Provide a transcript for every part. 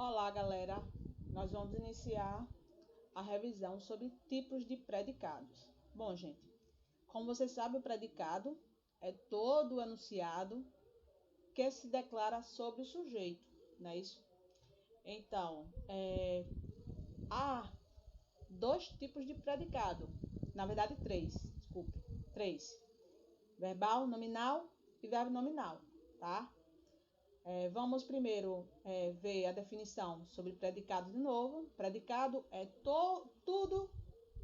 Olá, galera! Nós vamos iniciar a revisão sobre tipos de predicados. Bom, gente, como você sabe, o predicado é todo o enunciado que se declara sobre o sujeito, não é isso? Então, há dois tipos de predicado, na verdade três: verbal, nominal e verbo nominal, tá? Vamos primeiro ver a definição sobre predicado de novo. Predicado é tudo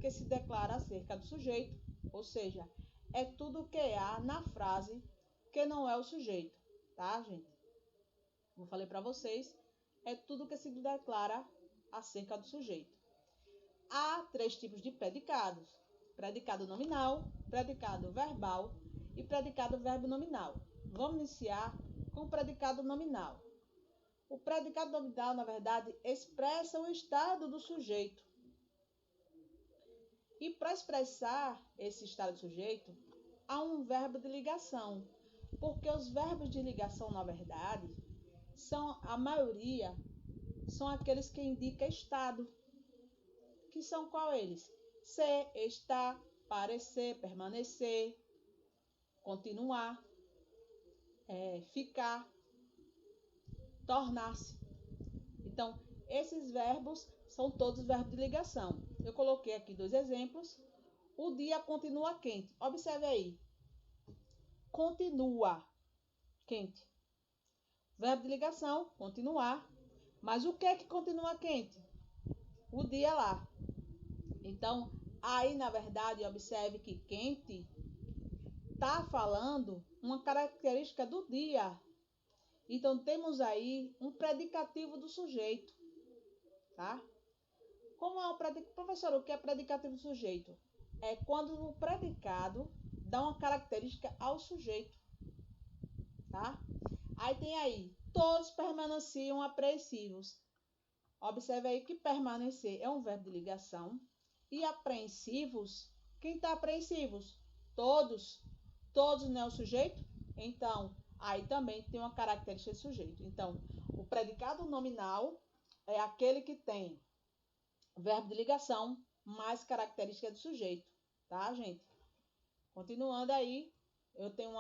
que se declara acerca do sujeito, ou seja, é tudo que há na frase que não é o sujeito, tá, gente? Como eu falei para vocês, é tudo que se declara acerca do sujeito. Há três tipos de predicados: predicado nominal, predicado verbal e predicado verbo nominal. Vamos iniciar com o predicado nominal. O predicado nominal, na verdade, expressa o estado do sujeito. E para expressar esse estado do sujeito, há um verbo de ligação. Porque os verbos de ligação, na verdade, a maioria são aqueles que indicam estado. Que são qual eles? Ser, estar, parecer, permanecer, continuar, ficar, tornar-se. Então, esses verbos são todos verbos de ligação. Eu coloquei aqui dois exemplos. O dia continua quente. Observe aí. Continua quente. Verbo de ligação, continuar. Mas o que é que continua quente? O dia lá. Então, aí, na verdade, observe que quente está falando uma característica do dia. Então, temos aí um predicativo do sujeito, tá? Como é o predicativo? Professor, o que é predicativo do sujeito? É quando o predicado dá uma característica ao sujeito, tá? Aí tem aí, todos permaneciam apreensivos. Observe aí que permanecer é um verbo de ligação. E apreensivos, quem está apreensivos? Todos. Todos não é o sujeito? Então, aí também tem uma característica de sujeito. Então, o predicado nominal é aquele que tem verbo de ligação mais característica do sujeito, tá, gente? Continuando aí, eu tenho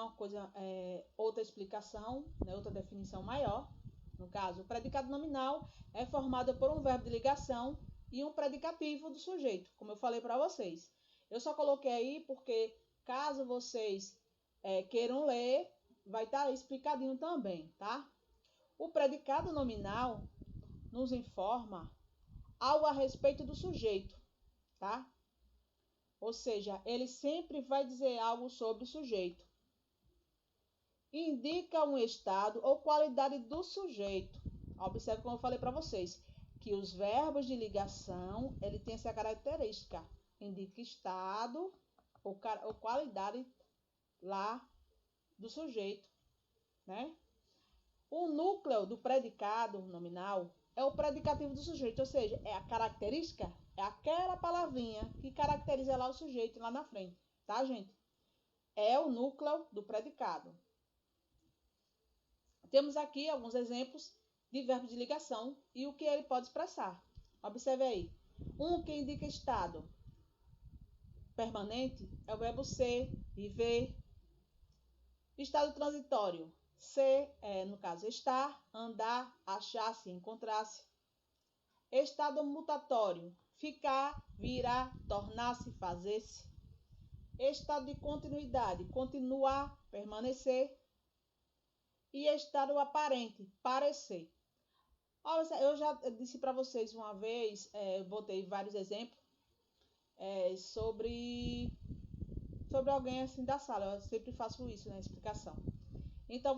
outra explicação, né, outra definição maior. No caso, o predicado nominal é formado por um verbo de ligação e um predicativo do sujeito, como eu falei para vocês. Eu só coloquei aí porque, caso vocês queiram ler, vai estar explicadinho também, tá? O predicado nominal nos informa algo a respeito do sujeito, tá? Ou seja, ele sempre vai dizer algo sobre o sujeito. Indica um estado ou qualidade do sujeito. Observe como eu falei para vocês, que os verbos de ligação, ele tem essa característica. Indica estado ou qualidade lá do sujeito, né? O núcleo do predicado nominal é o predicativo do sujeito, ou seja, é a característica, é aquela palavrinha que caracteriza lá o sujeito lá na frente, tá, gente? É o núcleo do predicado. Temos aqui alguns exemplos de verbos de ligação e o que ele pode expressar. Observe aí. Um que indica estado permanente é o verbo ser, viver. Estado transitório, ser, no caso, estar, andar, achar-se, encontrar-se. Estado mutatório, ficar, virar, tornar-se, fazer-se. Estado de continuidade, continuar, permanecer. E estado aparente, parecer. Eu já disse para vocês uma vez, botei vários exemplos sobre alguém assim da sala. Eu sempre faço isso na explicação. Então,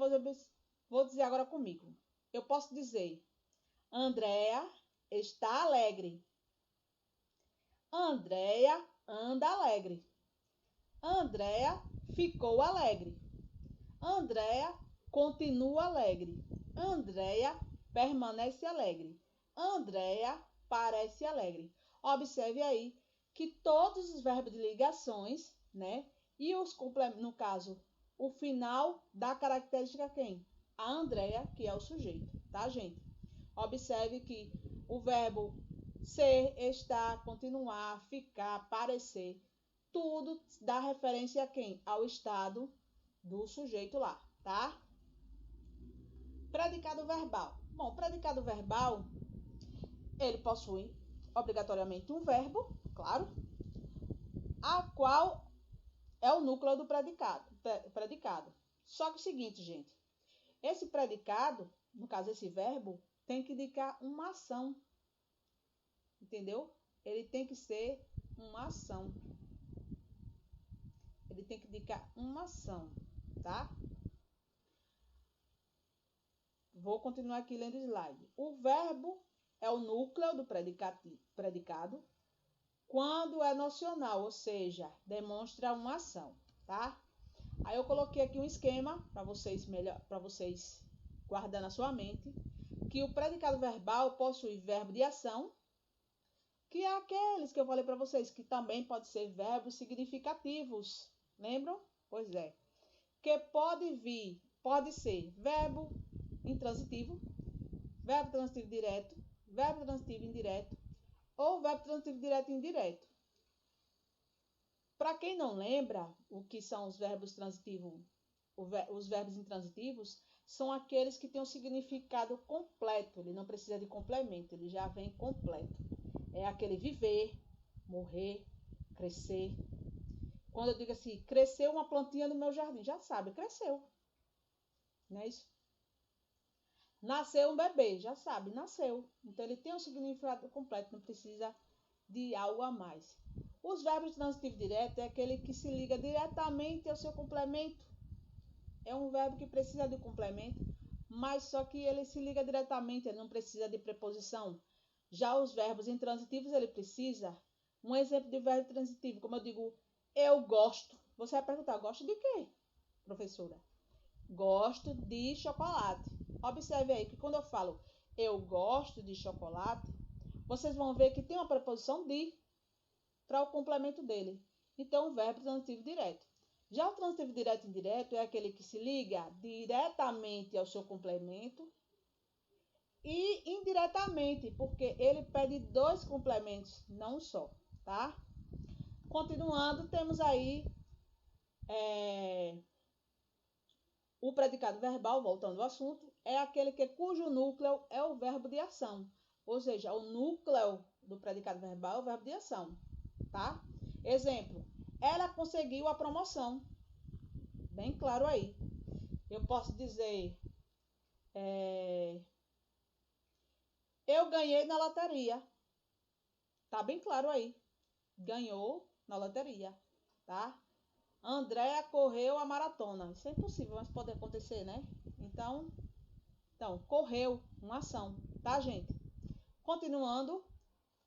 vou dizer agora comigo. Eu posso dizer: Andréa está alegre. Andréa anda alegre. Andréa ficou alegre. Andréa continua alegre. Andréa permanece alegre. Andréa parece alegre. Observe aí que todos os verbos de ligações, né? E os complementos, no caso, o final da característica quem? A Andréa, que é o sujeito, tá, gente? Observe que o verbo ser, estar, continuar, ficar, parecer, tudo dá referência a quem? Ao estado do sujeito lá, tá? Predicado verbal. Bom, predicado verbal, ele possui obrigatoriamente um verbo, claro, a qual é o núcleo do predicado. Só que é o seguinte, gente, esse predicado, no caso esse verbo, tem que indicar uma ação, entendeu? Ele tem que ser uma ação. Ele tem que indicar uma ação, tá? Vou continuar aqui lendo o slide. O verbo é o núcleo do predicado quando é nocional, ou seja, demonstra uma ação, tá? Aí eu coloquei aqui um esquema para vocês guardar na sua mente, que o predicado verbal possui verbo de ação, que é aqueles que eu falei para vocês, que também pode ser verbos significativos. Lembram? Pois é. Que pode ser verbo intransitivo, verbo transitivo direto, verbo transitivo indireto ou verbo transitivo direto e indireto. Para quem não lembra o que são os verbos transitivos, os verbos intransitivos são aqueles que têm um significado completo, ele não precisa de complemento, ele já vem completo. É aquele viver, morrer, crescer. Quando eu digo assim, cresceu uma plantinha no meu jardim, já sabe, cresceu. Não é isso? Nasceu um bebê, já sabe, nasceu. Então ele tem um significado completo, não precisa de algo a mais. Os verbos transitivos diretos é aquele que se liga diretamente ao seu complemento. É um verbo que precisa de complemento, mas só que ele se liga diretamente, ele não precisa de preposição. Já os verbos intransitivos, ele precisa. Um exemplo de verbo transitivo, como eu digo, eu gosto. Você vai perguntar, gosto de quê, professora? Gosto de chocolate. Observe aí que quando eu falo eu gosto de chocolate, vocês vão ver que tem uma preposição de para o complemento dele. Então, o verbo transitivo direto. Já o transitivo direto e indireto é aquele que se liga diretamente ao seu complemento e indiretamente, porque ele pede dois complementos, não só, tá? Continuando, temos aí o predicado verbal, voltando ao assunto, é aquele cujo núcleo é o verbo de ação. Ou seja, o núcleo do predicado verbal é o verbo de ação, tá? Exemplo, ela conseguiu a promoção. Bem claro aí. Eu posso dizer, eu ganhei na loteria. Tá bem claro aí. Ganhou na loteria, tá? Andréa correu a maratona. Isso é impossível, mas pode acontecer, né? Então, correu, uma ação, tá, gente? Continuando,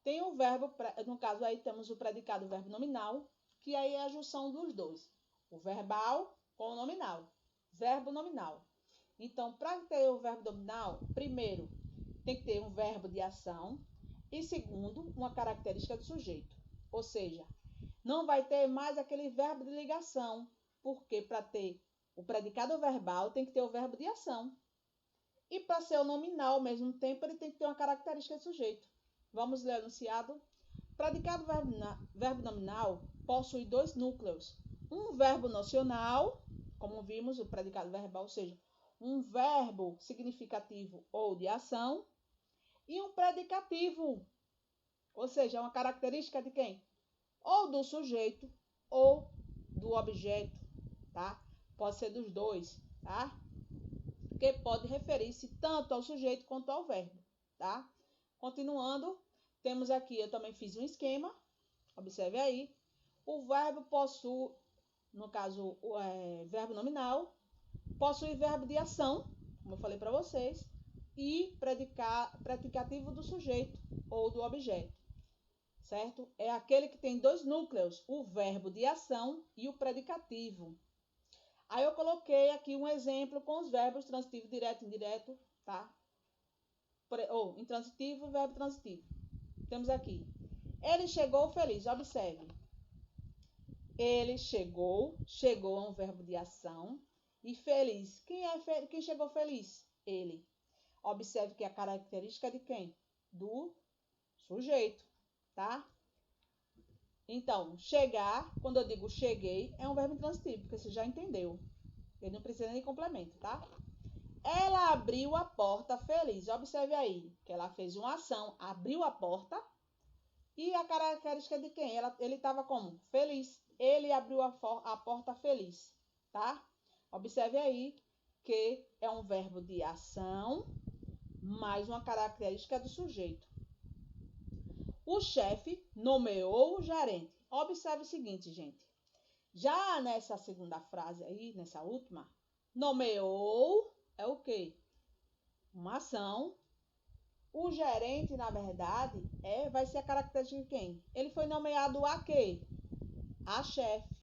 tem o verbo, no caso aí temos o predicado verbo nominal, que aí é a junção dos dois. O verbal com o nominal. Verbo nominal. Então, para ter o verbo nominal, primeiro, tem que ter um verbo de ação e segundo, uma característica do sujeito. Ou seja, não vai ter mais aquele verbo de ligação, porque para ter o predicado verbal tem que ter o verbo de ação. E para ser o nominal ao mesmo tempo, ele tem que ter uma característica de sujeito. Vamos ler o enunciado. Predicado verbo nominal possui dois núcleos. Um verbo nocional, como vimos, o predicado verbal, ou seja, um verbo significativo ou de ação, e um predicativo, ou seja, uma característica de quem? Ou do sujeito ou do objeto, tá? Pode ser dos dois, tá? Porque pode referir-se tanto ao sujeito quanto ao verbo, tá? Continuando, temos aqui, eu também fiz um esquema, observe aí. O verbo possui, no caso, verbo nominal, possui verbo de ação, como eu falei para vocês, e predicativo do sujeito ou do objeto. Certo? É aquele que tem dois núcleos, o verbo de ação e o predicativo. Aí eu coloquei aqui um exemplo com os verbos transitivo, direto e indireto, tá? Ou intransitivo e verbo transitivo. Temos aqui. Ele chegou feliz, observe. Ele chegou é um verbo de ação e feliz. Quem chegou feliz? Ele. Observe que a característica é de quem? Do sujeito, tá? Então, chegar, quando eu digo cheguei, é um verbo intransitivo, porque você já entendeu. Ele não precisa nem de complemento, tá? Ela abriu a porta feliz. Observe aí que ela fez uma ação, abriu a porta. E a característica de quem? Ele estava como? Feliz. Ele abriu a porta feliz, tá? Observe aí que é um verbo de ação, mais uma característica do sujeito. O chefe nomeou o gerente. Observe o seguinte, gente. Já nessa segunda frase aí, nessa última, nomeou é o quê? Uma ação. O gerente, na verdade, vai ser a característica de quem? Ele foi nomeado a quê? A chefe.